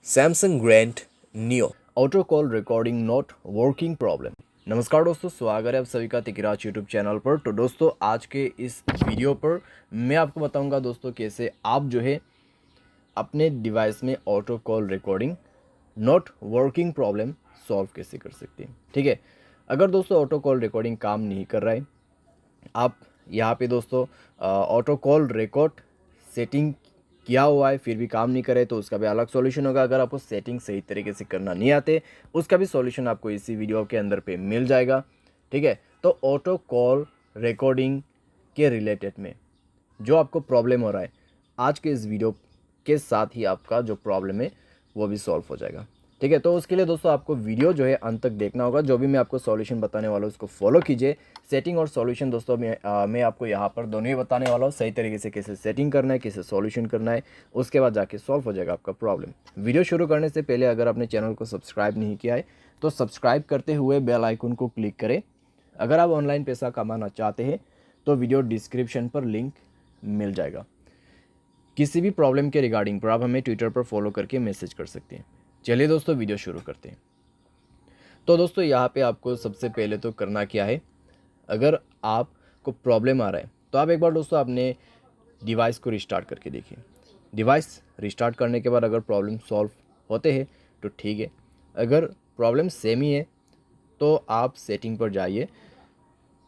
Samsung grand neo auto call recording not working problem. नमस्कार दोस्तों, स्वागत है आप सभी का तिकराज यूट्यूब चैनल पर। तो दोस्तों आज के इस वीडियो पर मैं आपको बताऊंगा दोस्तों कैसे आप जो है अपने डिवाइस में auto call recording not working problem solve कैसे कर सकते हैं। ठीक है, अगर दोस्तों ऑटो कॉल रिकॉर्डिंग काम नहीं कर रहा है, आप यहाँ पे दोस्तों ऑटो कॉल रिकॉर्ड सेटिंग किया हुआ है फिर भी काम नहीं करे तो उसका भी अलग सॉल्यूशन होगा। अगर आपको सेटिंग सही तरीके से करना नहीं आते उसका भी सॉल्यूशन आपको इसी वीडियो के अंदर पे मिल जाएगा। ठीक है, तो ऑटो कॉल रिकॉर्डिंग के रिलेटेड में जो आपको प्रॉब्लम हो रहा है, आज के इस वीडियो के साथ ही आपका जो प्रॉब्लम है वो भी सॉल्व हो जाएगा। ठीक है, तो उसके लिए दोस्तों आपको वीडियो जो है अंत तक देखना होगा। जो भी मैं आपको सॉल्यूशन बताने वाला हूँ उसको फॉलो कीजिए। सेटिंग और सॉल्यूशन दोस्तों मैं आपको यहाँ पर दोनों ही बताने वाला हूँ, सही तरीके से कैसे सेटिंग करना है, कैसे सॉल्यूशन करना है, उसके बाद जाके सॉल्व हो जाएगा आपका प्रॉब्लम। वीडियो शुरू करने से पहले अगर आपने चैनल को सब्सक्राइब नहीं किया है तो सब्सक्राइब करते हुए बेल आइकन को क्लिक करें। अगर आप ऑनलाइन पैसा कमाना चाहते हैं तो वीडियो डिस्क्रिप्शन पर लिंक मिल जाएगा। किसी भी प्रॉब्लम के रिगार्डिंग पर आप हमें ट्विटर पर फॉलो करके मैसेज कर सकते हैं। चलिए दोस्तों वीडियो शुरू करते हैं। तो दोस्तों यहाँ पे आपको सबसे पहले तो करना क्या है, अगर आपको प्रॉब्लम आ रहा है तो आप एक बार दोस्तों अपने डिवाइस को रिस्टार्ट करके देखिए। डिवाइस रिस्टार्ट करने के बाद अगर प्रॉब्लम सॉल्व होते हैं तो ठीक है, अगर प्रॉब्लम सेम ही है तो आप सेटिंग पर जाइए।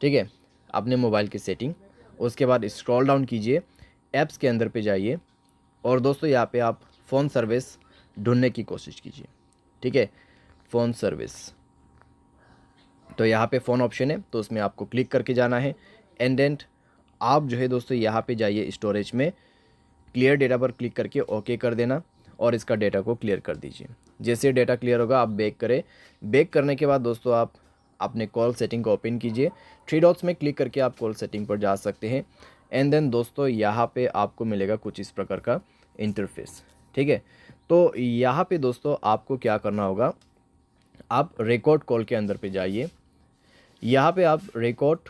ठीक है, अपने मोबाइल की सेटिंग, उसके बाद स्क्रॉल डाउन कीजिए, ऐप्स के अंदर पे जाइए और दोस्तों यहाँ पे आप फ़ोन सर्विस ढूंढने की कोशिश कीजिए। ठीक है, फ़ोन सर्विस, तो यहाँ पे फ़ोन ऑप्शन है तो उसमें आपको क्लिक करके जाना है। एंड देन आप जो है दोस्तों यहाँ पे जाइए, स्टोरेज में क्लियर डेटा पर क्लिक करके ओके कर देना और इसका डेटा को क्लियर कर दीजिए। जैसे डेटा क्लियर होगा आप बैक करें। बैक करने के बाद दोस्तों आप अपने कॉल सेटिंग को ओपन कीजिए। थ्री डॉट्स में क्लिक करके आप कॉल सेटिंग पर जा सकते हैं। एंड देन दोस्तों यहाँ पे आपको मिलेगा कुछ इस प्रकार का इंटरफेस। ठीक है, तो यहाँ पे दोस्तों आपको क्या करना होगा, आप रिकॉर्ड कॉल के अंदर पे जाइए। यहाँ पे आप रिकॉर्ड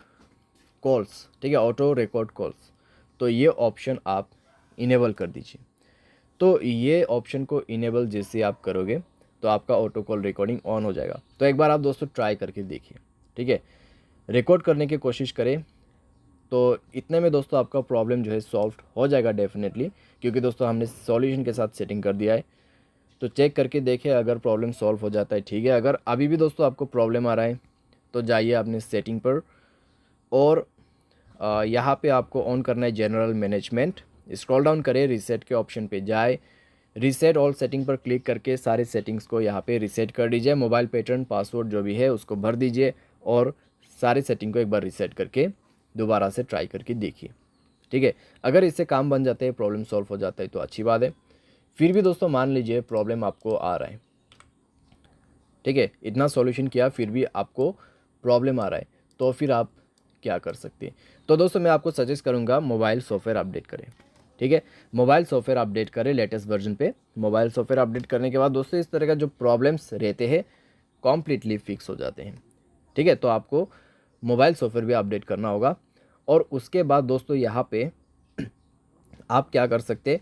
कॉल्स, ठीक है, ऑटो रिकॉर्ड कॉल्स, तो ये ऑप्शन आप इनेबल कर दीजिए। तो ये ऑप्शन को इनेबल जैसे आप करोगे तो आपका ऑटो कॉल रिकॉर्डिंग ऑन हो जाएगा। तो एक बार आप दोस्तों ट्राई करके देखिए। ठीक है, रिकॉर्ड करने की कोशिश करें तो इतने में दोस्तों आपका प्रॉब्लम जो है सॉल्व हो जाएगा डेफिनेटली, क्योंकि दोस्तों हमने सॉल्यूशन के साथ सेटिंग कर दिया है। तो चेक करके देखें, अगर प्रॉब्लम सॉल्व हो जाता है ठीक है। अगर अभी भी दोस्तों आपको प्रॉब्लम आ रहा है तो जाइए अपने सेटिंग पर और यहाँ पे आपको ऑन करना है जनरल मैनेजमेंट। स्क्रॉल डाउन करें, रीसेट के ऑप्शन पे जाए, रीसेट ऑल सेटिंग पर क्लिक करके सारे सेटिंग्स को यहाँ पे रीसेट कर दीजिए। मोबाइल पैटर्न पासवर्ड जो भी है उसको भर दीजिए और सारे सेटिंग को एक बार रीसेट करके दोबारा से ट्राई करके देखिए। ठीक है, अगर इससे काम बन जाते हैं, प्रॉब्लम सॉल्व हो जाता है तो अच्छी बात है। फिर भी दोस्तों मान लीजिए प्रॉब्लम आपको आ रहा है, ठीक है, इतना सॉल्यूशन किया फिर भी आपको प्रॉब्लम आ रहा है, तो फिर आप क्या कर सकते हैं। तो दोस्तों मैं आपको सजेस्ट करूंगा मोबाइल सॉफ्टवेयर अपडेट करें। ठीक है, मोबाइल सॉफ्टवेयर अपडेट करें लेटेस्ट वर्जन पे। मोबाइल सॉफ्टवेयर अपडेट करने के बाद दोस्तों इस तरह का जो प्रॉब्लम्स रहते हैं कॉम्प्लीटली फिक्स हो जाते हैं। ठीक है, तो आपको मोबाइल सॉफ्टवेयर भी अपडेट करना होगा और उसके बाद दोस्तों यहाँ पे आप क्या कर सकते हैं,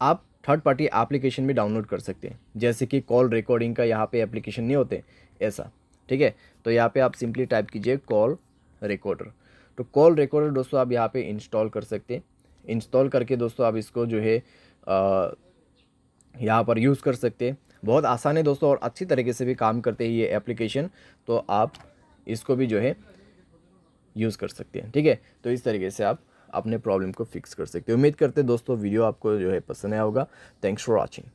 आप थर्ड पार्टी एप्लीकेशन भी डाउनलोड कर सकते हैं, जैसे कि कॉल रिकॉर्डिंग का यहाँ पे एप्लीकेशन नहीं होते ऐसा। ठीक है, तो यहाँ पे आप सिंपली टाइप कीजिए कॉल रिकॉर्डर। तो कॉल रिकॉर्डर दोस्तों आप यहाँ पे इंस्टॉल कर सकते हैं। इंस्टॉल करके दोस्तों आप इसको जो है यहाँ पर यूज़ कर सकते हैं। बहुत आसान है दोस्तों और अच्छी तरीके से भी काम करते हैं ये एप्लीकेशन, तो आप इसको भी जो है यूज़ कर सकते हैं। ठीक है, तो इस तरीके से आप अपने प्रॉब्लम को फिक्स कर सकते हैं। उम्मीद करते हैं दोस्तों वीडियो आपको जो है पसंद आया होगा। Thanks for watching.